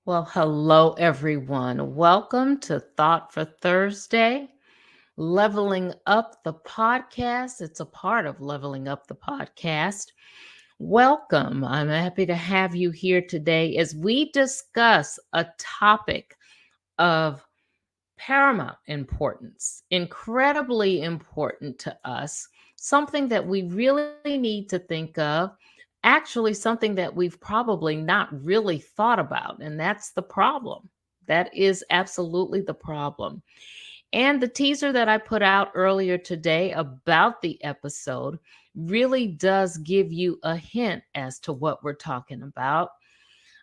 Well, hello, everyone. Welcome to Thought for Thursday, Leveling Up the Podcast. It's a part of Leveling Up the Podcast. Welcome. I'm happy to have you here today as we discuss a topic of paramount importance, incredibly important to us, something that we really need to think of, actually, something that we've probably not really thought about, and that's the problem. That is absolutely the problem. And the teaser that I put out earlier today about the episode really does give you a hint as to what we're talking about.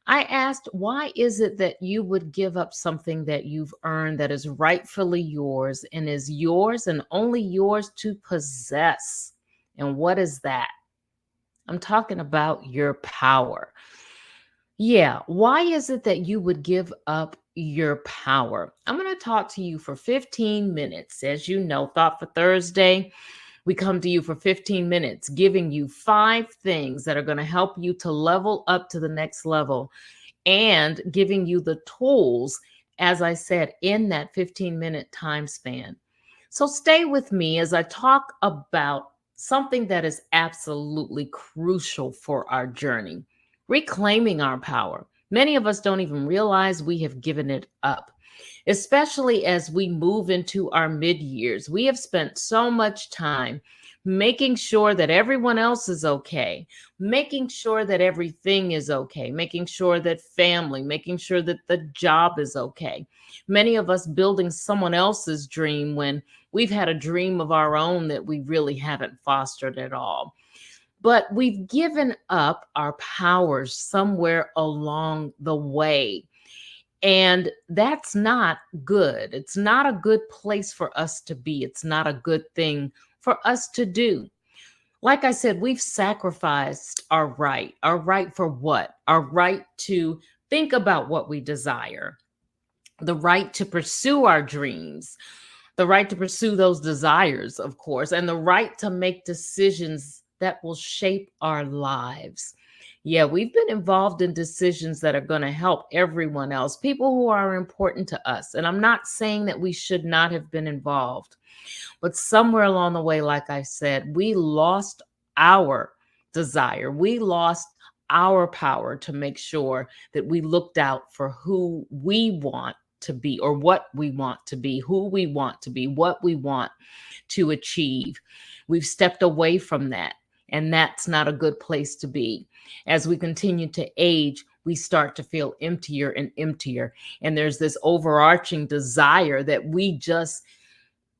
I asked, why is it that you would give up something that you've earned that is rightfully yours and is yours and only yours to possess? And what is that? I'm talking about your power. Yeah, why is it that you would give up your power? I'm going to talk to you for 15 minutes. As you know, Thought for Thursday, we come to you for 15 minutes, giving you 5 things that are going to help you to level up to the next level and giving you the tools, as I said, in that 15-minute time span. So stay with me as I talk about something that is absolutely crucial for our journey: reclaiming our power. Many of us don't even realize we have given it up, especially as we move into our mid years. We have spent so much time making sure that everyone else is okay, making sure that everything is okay, making sure that family, making sure that the job is okay. Many of us building someone else's dream when we've had a dream of our own that we really haven't fostered at all. But we've given up our powers somewhere along the way. And that's not good. It's not a good place for us to be. It's not a good thing for us to do. Like I said, we've sacrificed our right. Our right for what? Our right to think about what we desire, the right to pursue our dreams, the right to pursue those desires, of course, and the right to make decisions that will shape our lives. Yeah, we've been involved in decisions that are going to help everyone else, people who are important to us. And I'm not saying that we should not have been involved, but somewhere along the way, like I said, we lost our desire. We lost our power to make sure that we looked out for who we want to be, or what we want to be, who we want to be, what we want to achieve. We've stepped away from that, and that's not a good place to be. As we continue to age, we start to feel emptier and emptier. And there's this overarching desire that we just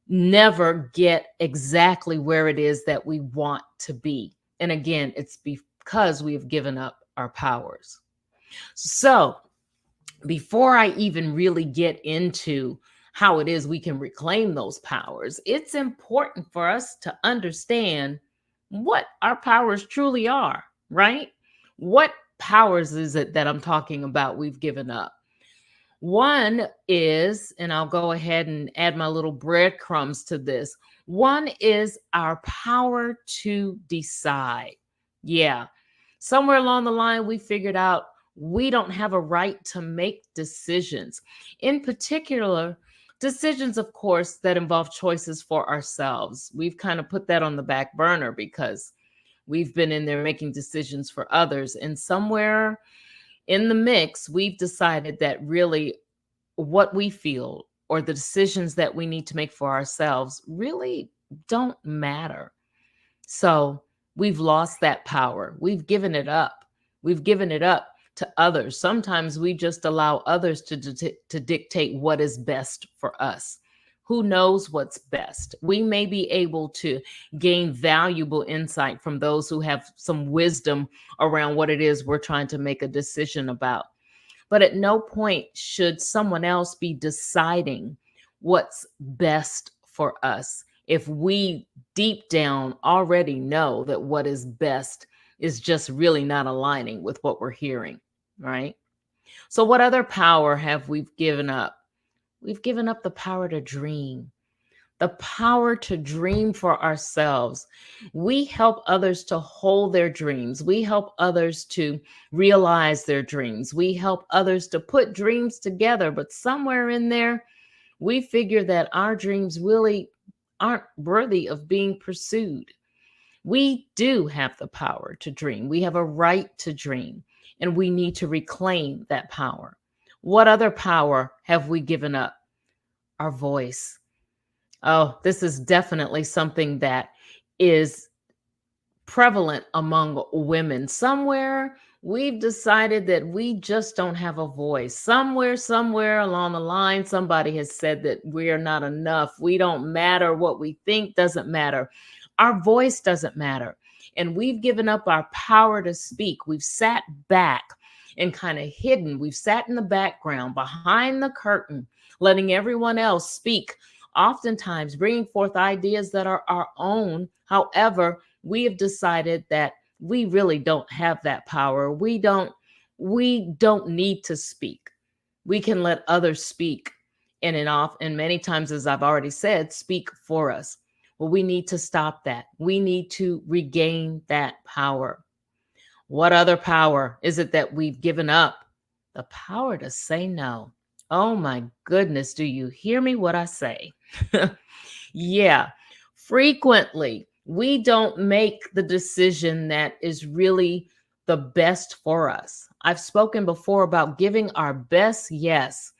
never get exactly where it is that we want to be. And again, it's because we've given up our powers. So, before I even really get into how it is we can reclaim those powers, it's important for us to understand what our powers truly are, right? What powers is it that I'm talking about we've given up? One is, and I'll go ahead and add my little breadcrumbs to this. One is our power to decide. Yeah. Somewhere along the line, we figured out we don't have a right to make decisions. In particular, decisions, of course, that involve choices for ourselves. We've kind of put that on the back burner because we've been in there making decisions for others. And somewhere in the mix, we've decided that really what we feel or the decisions that we need to make for ourselves really don't matter. So we've lost that power. We've given it up. We've given it up to others. Sometimes we just allow others to dictate what is best for us. Who knows what's best? We may be able to gain valuable insight from those who have some wisdom around what it is we're trying to make a decision about. But at no point should someone else be deciding what's best for us if we deep down already know that what is best is just really not aligning with what we're hearing, right? So, what other power have we given up? We've given up the power to dream, the power to dream for ourselves. We help others to hold their dreams. We help others to realize their dreams. We help others to put dreams together. But somewhere in there, we figure that our dreams really aren't worthy of being pursued. We do have the power to dream. We have a right to dream, and we need to reclaim that power. What other power have we given up? Our voice. Oh, this is definitely something that is prevalent among women. Somewhere we've decided that we just don't have a voice. Somewhere along the line, somebody has said that we are not enough. We don't matter. What we think doesn't matter. Our voice doesn't matter. And we've given up our power to speak. We've sat back and kind of hidden. We've sat in the background behind the curtain, letting everyone else speak, oftentimes bringing forth ideas that are our own. However, we have decided that we really don't have that power. We don't need to speak. We can let others speak, and many times, as I've already said, speak for us. Well, we need to stop that. We need to regain that power. What other power is it that we've given up? The power to say no. Oh my goodness, do you hear me what I say? Yeah, frequently we don't make the decision that is really the best for us. I've spoken before about giving our best yes.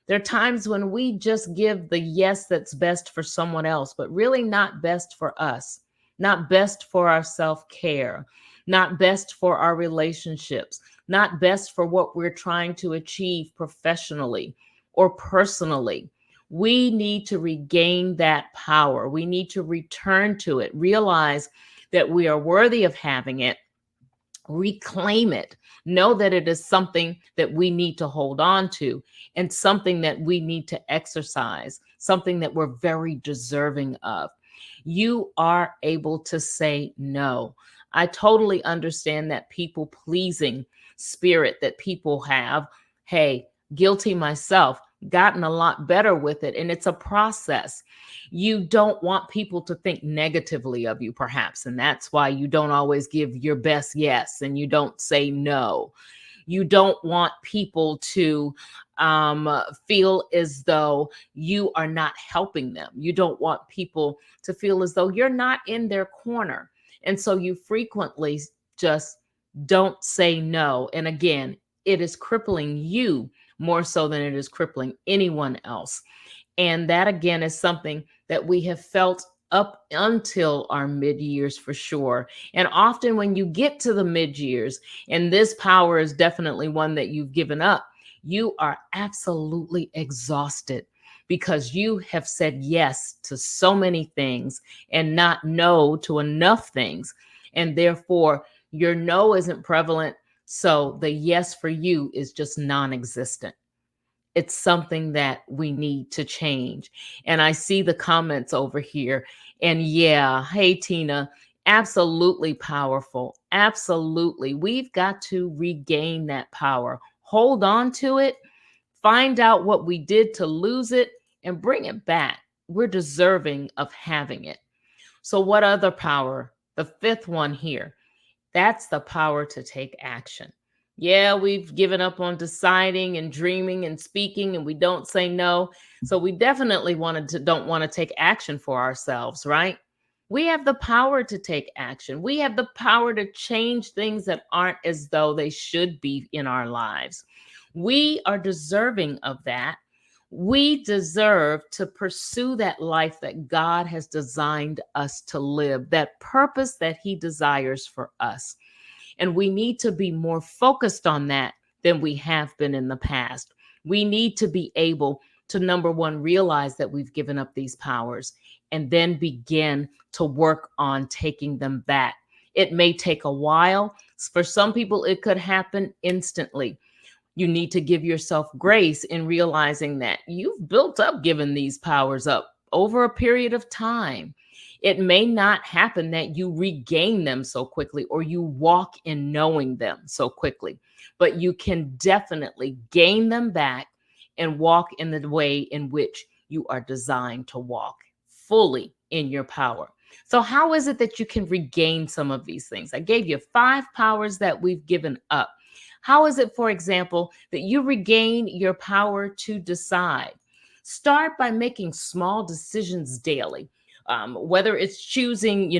There are times when we just give the yes that's best for someone else, but really not best for us, not best for our self care, not best for our relationships, not best for what we're trying to achieve professionally or personally. We need to regain that power. We need to return to it, realize that we are worthy of having it, reclaim it, know that it is something that we need to hold on to, and something that we need to exercise, something that we're very deserving of. You are able to say no. I totally understand that people pleasing spirit that people have. Hey, guilty myself, gotten a lot better with it. And it's a process. You don't want people to think negatively of you, perhaps. And that's why you don't always give your best yes and you don't say no. You don't want people to feel as though you are not helping them. You don't want people to feel as though you're not in their corner. And so you frequently just don't say no. And again, it is crippling you more so than it is crippling anyone else. And that again is something that we have felt up until our mid years for sure. And often when you get to the mid years, and this power is definitely one that you've given up, you are absolutely exhausted because you have said yes to so many things and not no to enough things. And therefore, your no isn't prevalent. So the yes for you is just non existent. It's something that we need to change. And I see the comments over here. And yeah, hey, Tina, absolutely powerful. Absolutely. We've got to regain that power, hold on to it, find out what we did to lose it, and bring it back. We're deserving of having it. So, what other power? The fifth one here, that's the power to take action. Yeah, we've given up on deciding and dreaming and speaking, and we don't say no. So we definitely don't want to take action for ourselves, right? We have the power to take action. We have the power to change things that aren't as though they should be in our lives. We are deserving of that. We deserve to pursue that life that God has designed us to live, that purpose that He desires for us. And we need to be more focused on that than we have been in the past. We need to be able to, number one, realize that we've given up these powers and then begin to work on taking them back. It may take a while. For some people, it could happen instantly. You need to give yourself grace in realizing that you've built up giving these powers up over a period of time. It may not happen that you regain them so quickly or you walk in knowing them so quickly, but you can definitely gain them back and walk in the way in which you are designed to walk fully in your power. So, how is it that you can regain some of these things? I gave you 5 powers that we've given up. How is it, for example, that you regain your power to decide? Start by making small decisions daily. Whether it's choosing,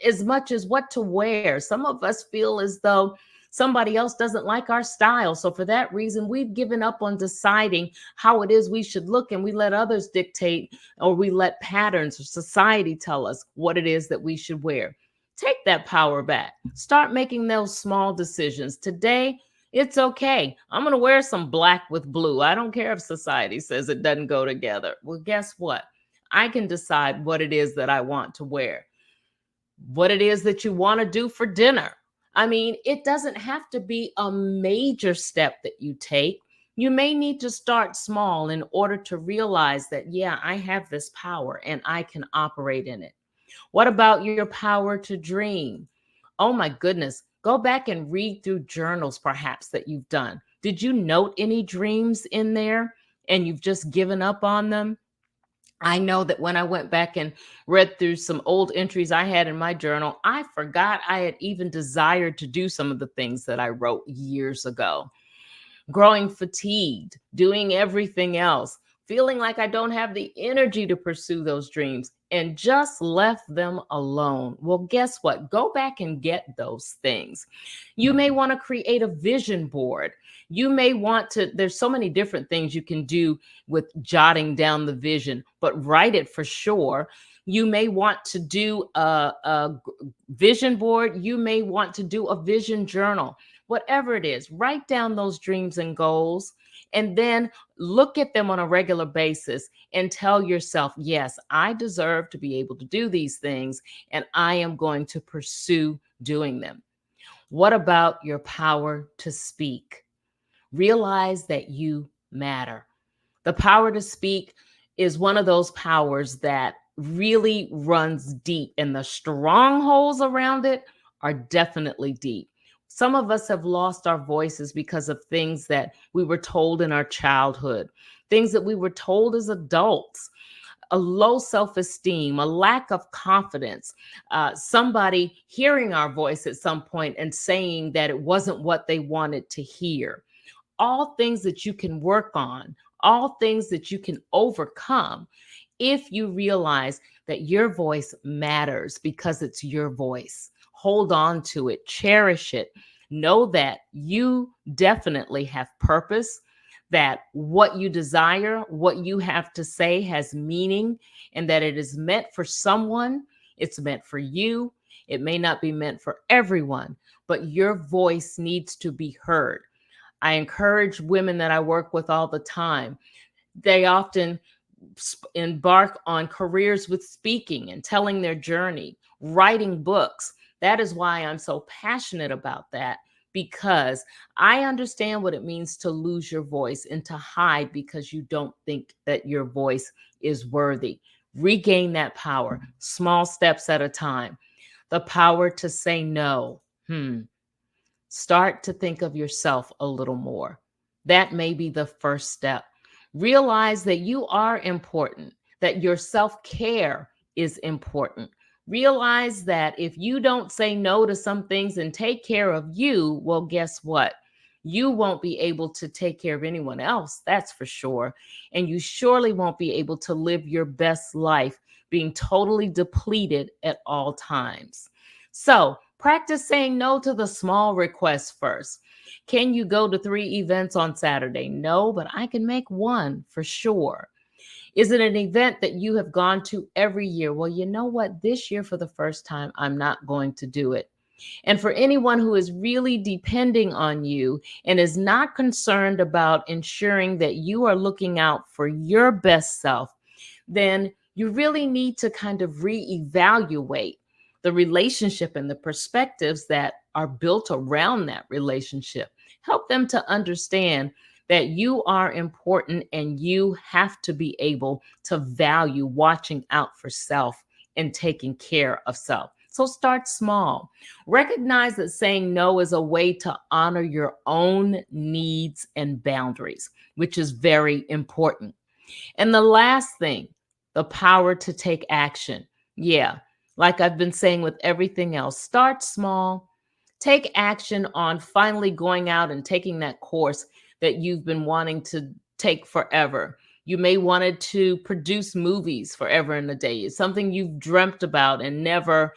as much as what to wear. Some of us feel as though somebody else doesn't like our style. So, for that reason, we've given up on deciding how it is we should look, and we let others dictate, or we let patterns or society tell us what it is that we should wear. Take that power back. Start making those small decisions. Today, it's okay. I'm going to wear some black with blue. I don't care if society says it doesn't go together. Well, guess what? I can decide what it is that I want to wear, what it is that you want to do for dinner. I mean, it doesn't have to be a major step that you take. You may need to start small in order to realize that, yeah, I have this power and I can operate in it. What about your power to dream? Oh my goodness. Go back and read through journals perhaps that you've done. Did you note any dreams in there and you've just given up on them? I know that when I went back and read through some old entries I had in my journal, I forgot I had even desired to do some of the things that I wrote years ago. Growing fatigued, doing everything else, feeling like I don't have the energy to pursue those dreams, and just left them alone. Well, guess what? Go back and get those things. You may want to create a vision board. You may want to, there's so many different things you can do with jotting down the vision, but write it for sure. You may want to do a vision board. You may want to do a vision journal. Whatever it is, write down those dreams and goals, and then look at them on a regular basis and tell yourself, yes, I deserve to be able to do these things, and I am going to pursue doing them. What about your power to speak? Realize that you matter. The power to speak is one of those powers that really runs deep, and the strongholds around it are definitely deep. Some of us have lost our voices because of things that we were told in our childhood, things that we were told as adults, a low self esteem, a lack of confidence, somebody hearing our voice at some point and saying that it wasn't what they wanted to hear. All things that you can work on, all things that you can overcome if you realize that your voice matters because it's your voice. Hold on to it, cherish it. Know that you definitely have purpose, that what you desire, what you have to say has meaning, and that it is meant for someone. It's meant for you. It may not be meant for everyone, but your voice needs to be heard. I encourage women that I work with all the time. They often embark on careers with speaking and telling their journey, writing books. That is why I'm so passionate about that, because I understand what it means to lose your voice and to hide because you don't think that your voice is worthy. Regain that power, small steps at a time. The power to say no. Start to think of yourself a little more. That may be the first step. Realize that you are important, that your self care is important. Realize that if you don't say no to some things and take care of you, well, guess what? You won't be able to take care of anyone else, that's for sure. And you surely won't be able to live your best life being totally depleted at all times. So, practice saying no to the small requests first. Can you go to 3 events on Saturday? No, but I can make one for sure. Is it an event that you have gone to every year? Well, you know what? This year, for the first time, I'm not going to do it. And for anyone who is really depending on you and is not concerned about ensuring that you are looking out for your best self, then you really need to kind of reevaluate the relationship and the perspectives that are built around that relationship. Help them to understand that you are important and you have to be able to value watching out for self and taking care of self. So start small. Recognize that saying no is a way to honor your own needs and boundaries, which is very important. And the last thing, the power to take action. Yeah, like I've been saying with everything else, start small. Take action on finally going out and taking that course that you've been wanting to take forever. You may wanted to produce movies forever and a day. It's something you've dreamt about and never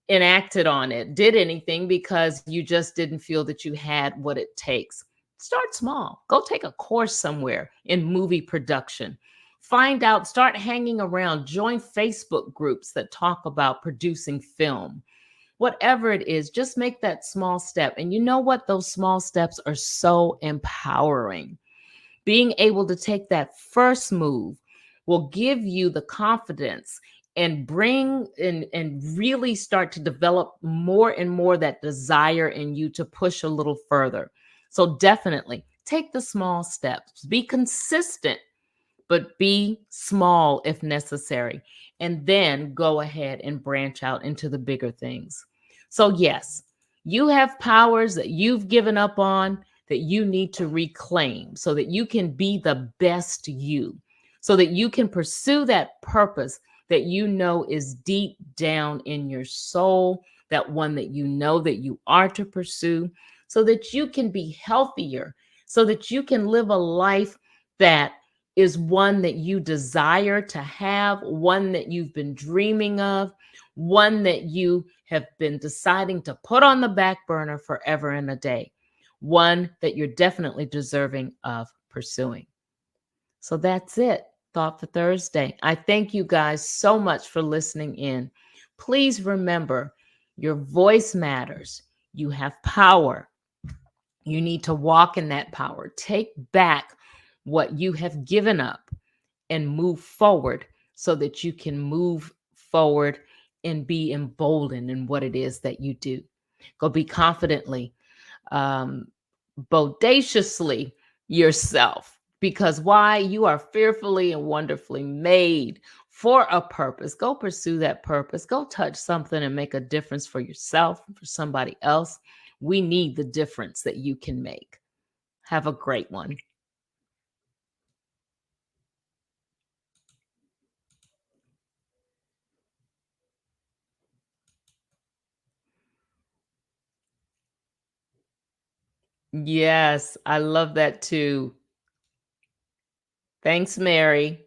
enacted on it, did anything because you just didn't feel that you had what it takes. Start small. Go take a course somewhere in movie production. Find out, start hanging around, join Facebook groups that talk about producing film. Whatever it is, just make that small step. And you know what? Those small steps are so empowering. Being able to take that first move will give you the confidence and bring and really start to develop more and more that desire in you to push a little further. So definitely take the small steps. Be consistent, but be small if necessary. And then go ahead and branch out into the bigger things. So, yes, you have powers that you've given up on that you need to reclaim so that you can be the best you, so that you can pursue that purpose that you know is deep down in your soul, that one that you know that you are to pursue, so that you can be healthier, so that you can live a life that is one that you desire to have, one that you've been dreaming of, one that you have been deciding to put on the back burner forever and a day, one that you're definitely deserving of pursuing. So that's it. Thought for Thursday. I thank you guys so much for listening in. Please remember your voice matters. You have power. You need to walk in that power. Take back what you have given up and move forward so that you can move forward and be emboldened in what it is that you do. Go be confidently, um, bodaciously yourself. Because why? You are fearfully and wonderfully made for a purpose. Go pursue that purpose. Go touch something and make a difference for yourself, for somebody else. We need the difference that you can make. Have a great one. Yes, I love that too. Thanks, Mary.